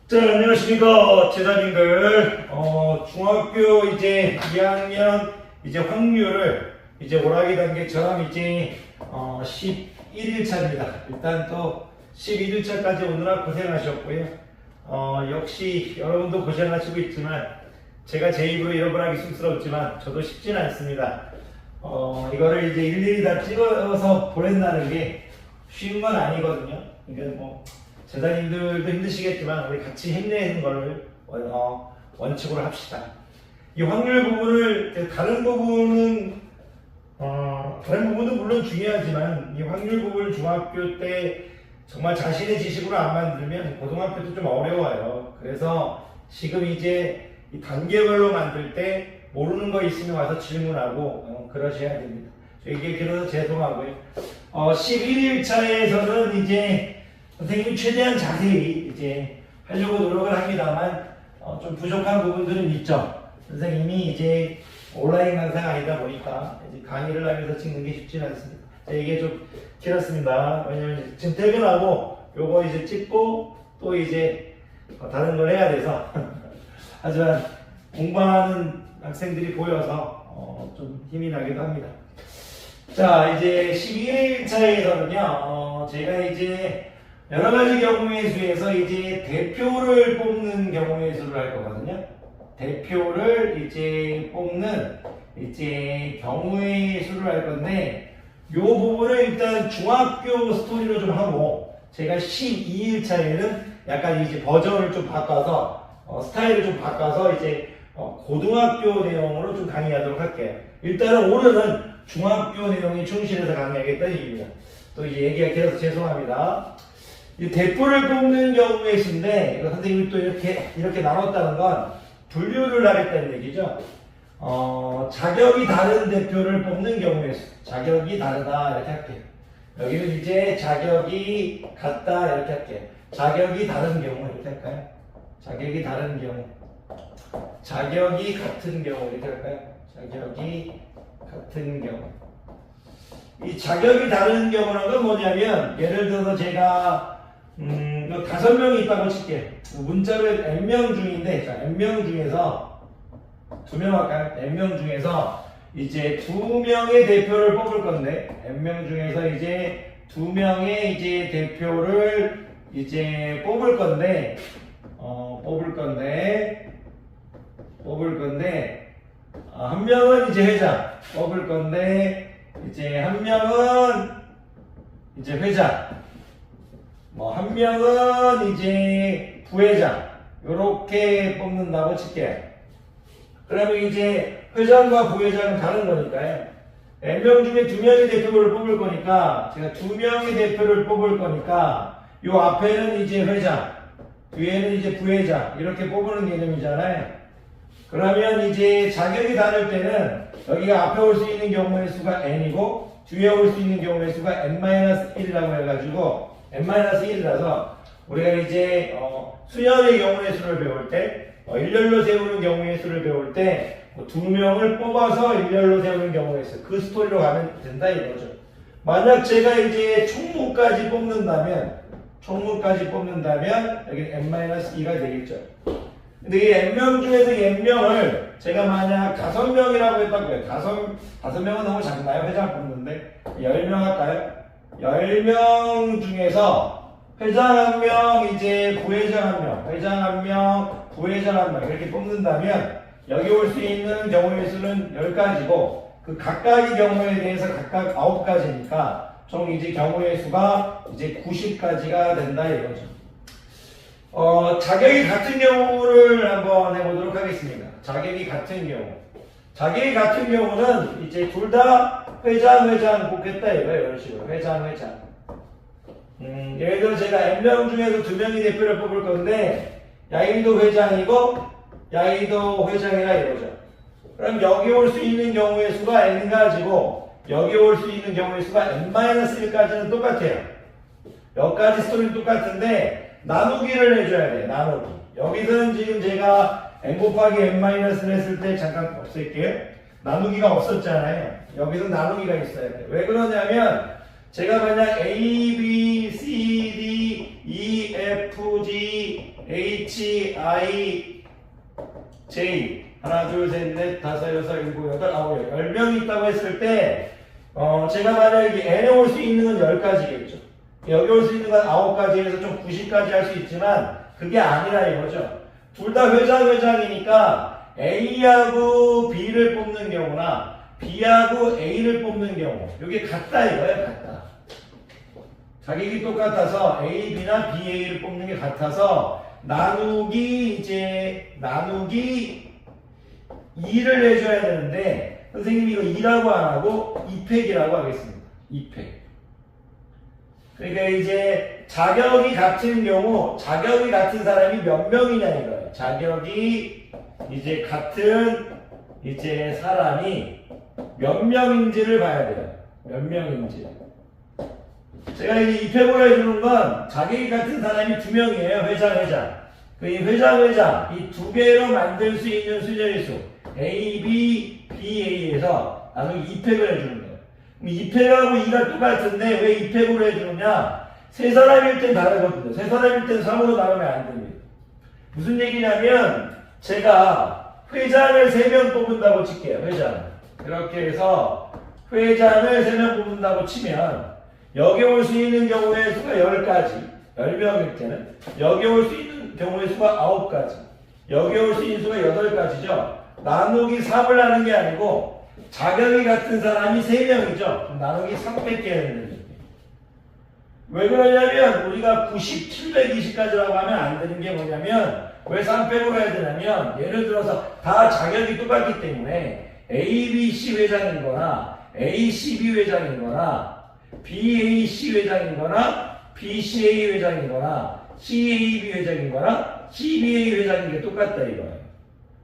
자, 안녕하십니까, 제자님들. 중학교 이제 2학년 이제 확률을 이제 오락기 단계처럼 이제 11일차입니다. 일단 또 11일차까지 오느라 고생하셨고요. 역시 여러분도 고생하시고 있지만 제가 제 입으로 이런 걸 하기 쑥스럽지만 저도 쉽지는 않습니다. 이거를 이제 일일이 다 찍어서 보낸다는 게 쉬운 건 아니거든요. 그러니까 뭐 제자님들도 힘드시겠지만 우리 같이 힘내는 걸 원칙으로 합시다. 이 확률 부분을 다른 부분은 물론 중요하지만 이 확률 부분을 중학교 때 정말 자신의 지식으로 안 만들면 고등학교 때 좀 어려워요. 그래서 지금 이제 이 단계별로 만들 때 모르는 거 있으면 와서 질문하고 그러셔야 됩니다. 이게 그래서 죄송하고요. 11일차에서는 이제 선생님이 최대한 자세히 이제 하려고 노력을 합니다만 좀 부족한 부분들은 있죠. 선생님이 이제 온라인 강사가 아니다 보니까 이제 강의를 하면서 찍는 게 쉽지는 않습니다. 이게 좀 길었습니다. 왜냐면 지금 퇴근하고 요거 이제 찍고 또 이제 다른 걸 해야 돼서 하지만 공부하는 학생들이 보여서 좀 힘이 나기도 합니다. 자, 이제 12일차에서는요, 제가 이제 여러 가지 경우의 수에서 이제 대표를 뽑는 경우의 수를 할 거거든요. 대표를 이제 뽑는 이제 경우의 수를 할 건데, 요 부분을 일단 중학교 스토리로 좀 하고, 제가 12일차에는 약간 이제 버전을 좀 바꿔서, 스타일을 좀 바꿔서 이제 고등학교 내용으로 좀 강의하도록 할게요. 일단은 오늘은 중학교 내용에 충실해서 강의하겠다는 얘기입니다. 또 이제 얘기가 길어서 죄송합니다. 이 대표를 뽑는 경우의 수인데, 이거 선생님이 또 이렇게 나눴다는 건 분류를 하겠다는 얘기죠. 자격이 다른 대표를 뽑는 경우의 수. 자격이 다르다, 이렇게 할게요. 여기는 이제 자격이 같다, 이렇게 할게요. 자격이 다른 경우, 이렇게 할까요? 자격이 다른 경우. 자격이 같은 경우, 이렇게 할까요? 자격이 같은 경우. 이 자격이 다른 경우라는 건 뭐냐면, 예를 들어서 제가 5명이 있다고 칠게요. 문자를 n명 중인데, 자, n명 중에서 2명 할까요? n명 중에서 이제 2명의 대표를 뽑을 건데, n명 중에서 이제 2명의 이제 대표를 이제 뽑을 건데, 한 명은 이제 회장 뽑을 건데, 이제 한 명은 이제 회장, 한 명은 이제 부회장, 요렇게 뽑는다고 칠게요. 그러면 이제 회장과 부회장은 다른 거니까요. n명 중에 2명의 대표를 뽑을 거니까, 제가 2명의 대표를 뽑을 거니까, 요 앞에는 이제 회장, 뒤에는 이제 부회장, 이렇게 뽑는 개념이잖아요. 그러면 이제 자격이 다를 때는, 여기가 앞에 올 수 있는 경우의 수가 n이고, 뒤에 올 수 있는 경우의 수가 n-1이라고 해가지고, n-1이라서 우리가 이제 수년의 경우의 수를 배울 때, 일렬로 세우는 경우의 수를 배울 때 2명을 뽑아서 일렬로 세우는 경우의 수, 그 스토리로 가면 된다 이거죠. 만약 제가 이제 총무까지 뽑는다면 여기 n-2가 되겠죠. 근데 이 n명 중에서 이 n명을 제가 만약 5명이라고 했다고요. 5명은 너무 작나요? 회장 뽑는데 10명 할까요? 10명 중에서 회장 1명, 이제 부회장 1명, 회장 1명, 부회장 1명 이렇게 뽑는다면 여기 올 수 있는 경우의 수는 10가지고 그 각각의 경우에 대해서 각각 9가지니까 총 이제 경우의 수가 이제 90가지가 된다 이거죠. 자격이 같은 경우를 한번 해보도록 하겠습니다. 자격이 같은 경우는 이제 둘 다 회장 뽑겠다 이거예요. 이런 식으로 회장. 예를 들어 제가 n명 중에서 2명이 대표를 뽑을 건데 야이도 회장이고 야이도 회장이라 이거죠. 그럼 여기 올 수 있는 경우의 수가 n가지고 여기 올 수 있는 경우의 수가 n-1까지는 똑같아요. 여기까지 스토리는 똑같은데 나누기를 해줘야 돼요. 나누기. 여기서는 지금 제가 n 곱하기 n-를 했을 때 잠깐 없앨게요. 나누기가 없었잖아요. 여기서 나누기가 있어야 돼요. 왜 그러냐면 제가 만약 A, B, C, D, E, F, G, HIJ 하나 둘 셋 넷 다섯 여섯 일곱 여덟 아홉 10명이 있다고 했을 때 제가 만약에 n에 올 수 있는 건 10가지겠죠. 여기 올 수 있는 건 9가지에서 좀 90까지 할 수 있지만 그게 아니라 이거죠. 둘 다 회장이니까 A하고 B를 뽑는 경우나 B하고 A를 뽑는 경우 이게 같다 이거예요. 같다. 가격이 똑같아서 A, B나 B, A를 뽑는 게 같아서 나누기 2를 해줘야 되는데 선생님이 이거 2라고 안 하고 2팩이라고 하겠습니다. 2팩. 그러니까 이제 자격이 같은 경우 자격이 같은 사람이 몇 명이냐 이거예요. 자격이 이제 같은 사람이 몇 명인지를 봐야 돼요. 몇 명인지. 제가 이제 2팩으로 해주는 건 자격이 같은 사람이 2명이에요. 회장. 이 회장 이 두 개로 만들 수 있는 수절수 A, B, B, A에서 나누기 2팩을 해주는 거예요. 2팩하고 2가 똑같은데 왜 2팩으로 해주느냐? 세 사람일 땐 다르거든요. 세 사람일 땐 3으로 나누면 안 됩니다. 무슨 얘기냐면 제가 회장을 3명 뽑는다고 칠게요. 회장. 이렇게 해서 회장을 3명 뽑는다고 치면 여기 올 수 있는 경우의 수가 10가지. 10명일 때는 여기 올 수 있는 경우의 수가 9가지. 여기 올 수 있는 수가 8가지죠. 나누기 3을 하는 게 아니고 자격이 같은 사람이 3명이죠. 나누기 3 뺄게 되는 거예요. 왜 그러냐면 우리가 90, 720까지라고 하면 안 되는 게 뭐냐면 왜 3팩으로 해야 되냐면 예를 들어서 다 자격이 똑같기 때문에 ABC 회장인 거나 ACB 회장인 거나 BAC 회장인 거나 BCA 회장인 거나 CAB 회장인 거나 CBA 회장인 게 똑같다 이거예요.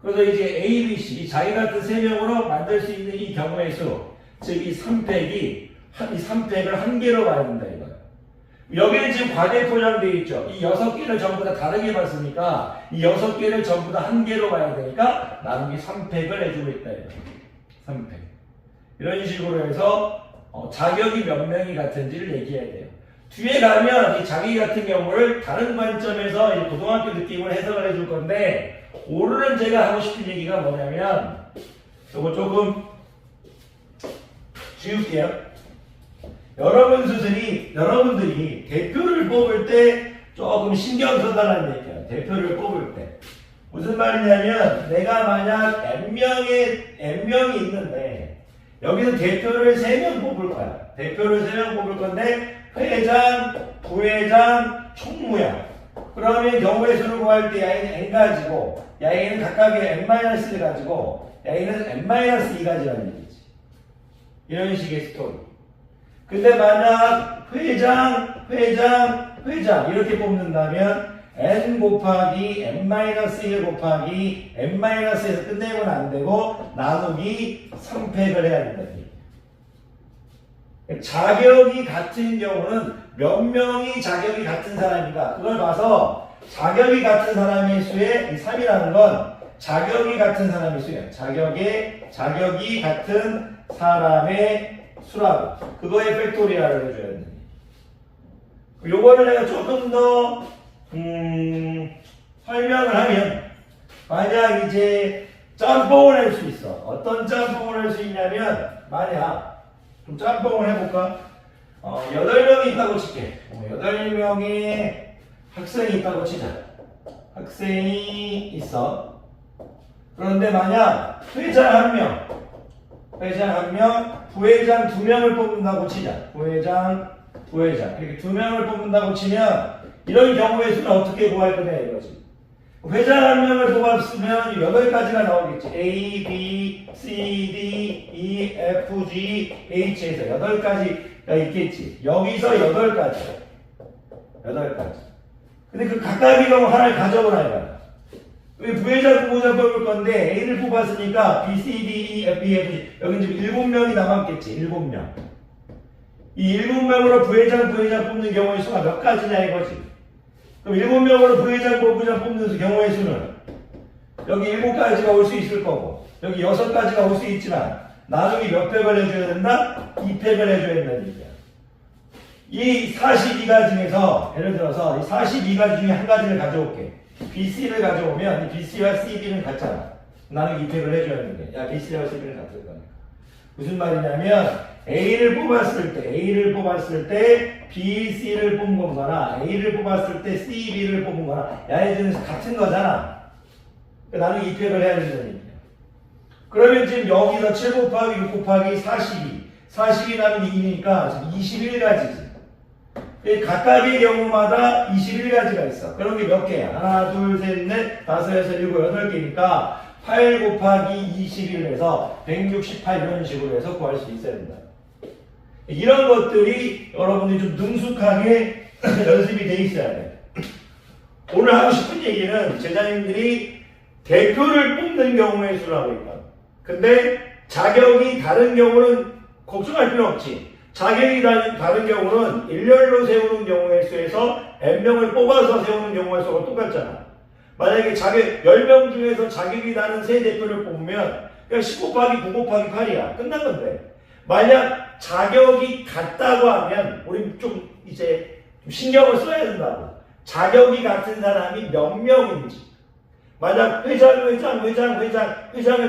그래서 이제 ABC, 자기 같은 3명으로 만들 수 있는 이 경우의 수, 즉 이 3팩을 한 개로 봐야 된다 이거예요. 여기는 지금 과대 포장되어 있죠. 이 6개를 전부 다 다르게 봤으니까 이 6개를 전부 다 한 개로 봐야 되니까 나누기 3팩을 해주고 있다 이거예요. 3팩. 이런 식으로 해서 자격이 몇 명이 같은지를 얘기해야 돼요. 뒤에 가면 이 자기 같은 경우를 다른 관점에서 이제 고등학교 느낌으로 해석을 해줄 건데 오늘은 제가 하고 싶은 얘기가 뭐냐면 이거 조금 지울게요. 여러분들이 대표를 뽑을 때 조금 신경 써달라는 얘기예요. 대표를 뽑을 때. 무슨 말이냐면 내가 만약 N명이 있는데 여기서 대표를 3명 뽑을 거야. 대표를 3명 뽑을 건데 회장, 부회장, 총무야. 그러면 경우의 수를 구할 때 야이는 N가지고 야이는 각각의 N-를 가지고 야이는 N-2가지라는 얘기지. 이런 식의 스토리. 근데 만약 회장 이렇게 뽑는다면 N 곱하기 N-1 곱하기 N-에서 끝내면 안 되고 나누기 3팩을 해야 된다. 자격이 같은 경우는 몇 명이 자격이 같은 사람인가 그걸 봐서 자격이 같은 사람의 수의 3이라는 건 자격이 같은 사람의 수예요. 자격이 같은 사람의 수라고 그거의 팩토리얼을 해줘야 됩니다. 요거를 내가 조금 더 설명을 하면 만약 이제 짬뽕을 할 수 있어. 어떤 짬뽕을 할 수 있냐면 만약 좀 짬뽕을 해볼까? 8명이 있다고 칠게. 8명의 학생이 있다고 치자. 학생이 있어. 그런데 만약 회장 1명, 부회장 2명을 뽑는다고 치자. 부회장. 이렇게 2명을 뽑는다고 치면 이런 경우의 수는 어떻게 구할 거냐 이거지. 회장 1명을 뽑았으면 8가지가 나오겠지. A, B, C, D, E, F, G, H에서 8가지가 있겠지. 여기서 8가지. 근데 그 각각의 경우 하나를 가져오라 이거야. 부회장, 부부장 뽑을 건데 A를 뽑았으니까 B, C, D, E, F, G 여기 지금 7명이 남았겠지. 7명. 이 7명으로 부회장 뽑는 경우의 수가 몇 가지냐 이거지. 그럼 7명으로 부회장, 부부장 뽑는 경우의 수는 여기 7가지가 올 수 있을 거고 여기 6가지가 올 수 있지만 나중에 몇 팩을 해줘야 된다? 2팩을 해줘야 된다는 얘기야. 이 42가지 중에서 예를 들어서 이 42가지 중에 한 가지를 가져올게. BC를 가져오면 이 BC와 CB는 같잖아. 나는 이펙을 해줘야 되는데 야 BC와 CB는 같을 거니까. 무슨 말이냐면 A를 뽑았을 때 B, C를 뽑은 거거나 A를 뽑았을 때 C, B를 뽑은 거나 얘네들은 같은 거잖아. 나는 이펙을 해야 된다는 얘기야. 그러면 지금 여기서 7 곱하기 6 곱하기 42 나누기 2니까 지금 21가지지. 각각의 경우마다 21가지가 있어. 그런 게 몇 개야? 하나, 둘, 셋, 넷, 다섯, 여섯, 일곱, 8개니까 8 곱하기 21에서 168 이런 식으로 해서 구할 수 있어야 된다. 이런 것들이 여러분들이 좀 능숙하게 연습이 돼 있어야 돼. 오늘 하고 싶은 얘기는 제자님들이 대표를 뽑는 경우의 수를 하고 있다. 근데 자격이 다른 경우는 걱정할 필요 없지. 자격이 다른 경우는 일렬로 세우는 경우의 수에서 n명을 뽑아서 세우는 경우의 수가 똑같잖아. 만약에 10명 중에서 자격이 다른 세 대표를 뽑으면 그냥 10 곱하기 9 곱하기 8이야. 끝난 건데. 만약 자격이 같다고 하면 우리 좀 이제 좀 신경을 써야 된다고. 자격이 같은 사람이 몇 명인지. 만약 회장을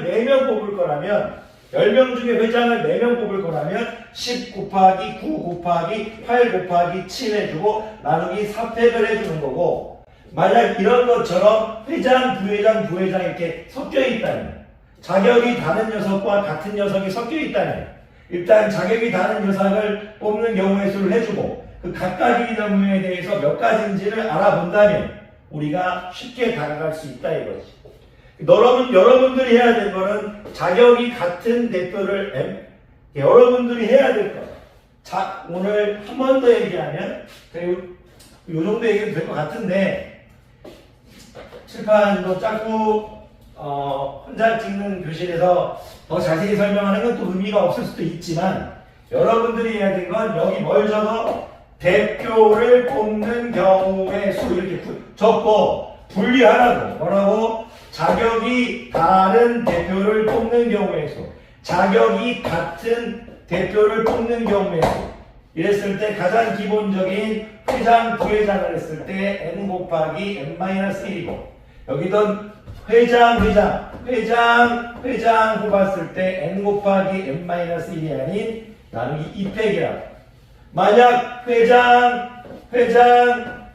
4명 뽑을 거라면 10명 중에 회장을 4명 뽑을 거라면 10 곱하기 9 곱하기 8 곱하기 7 해주고 나누기 4팩을 해주는 거고, 만약 이런 것처럼 회장, 부회장 이렇게 섞여 있다면, 자격이 다른 녀석과 같은 녀석이 섞여 있다면 일단 자격이 다른 녀석을 뽑는 경우의 수를 해주고 그 각각의 경우에 대해서 몇 가지인지를 알아본다면 우리가 쉽게 다가갈 수 있다 이거지. 여러분들이 해야 될 거는 자격이 같은 대표를 여러분들이 해야 될 거야. 자, 오늘 한 번 더 얘기하면 이 정도 얘기는 될 것 같은데 칠판도 자꾸 혼자 찍는 교실에서 더 자세히 설명하는 건 또 의미가 없을 수도 있지만 여러분들이 해야 될 건 여기 뭘 적어? 대표를 뽑는 경우의 수 이렇게 적고 분리하라고. 뭐라고? 자격이 다른 대표를 뽑는 경우의 수, 자격이 같은 대표를 뽑는 경우의 수. 이랬을 때 가장 기본적인 회장, 부회장을 했을 때 n 곱하기 n-1이고 여기던 회장 뽑았을 때 n 곱하기 n-1이 아닌 나누기 2팩이라고. 만약 회장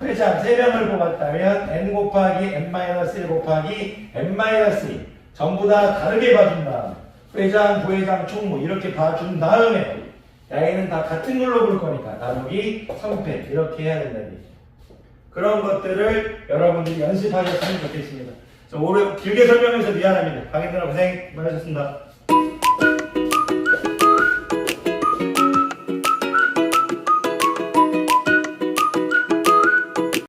3명을 뽑았다면 n 곱하기 n-1 곱하기 n-2 전부 다 다르게 봐준 다음 회장, 부회장, 총무 이렇게 봐준 다음에 얘는 다 같은 걸로 볼 거니까 나누기 3팩 이렇게 해야 된다는 얘기죠. 그런 것들을 여러분들이 연습하셨으면 좋겠습니다. 오래 길게 설명해서 미안합니다. 강의들아 고생 많으셨습니다.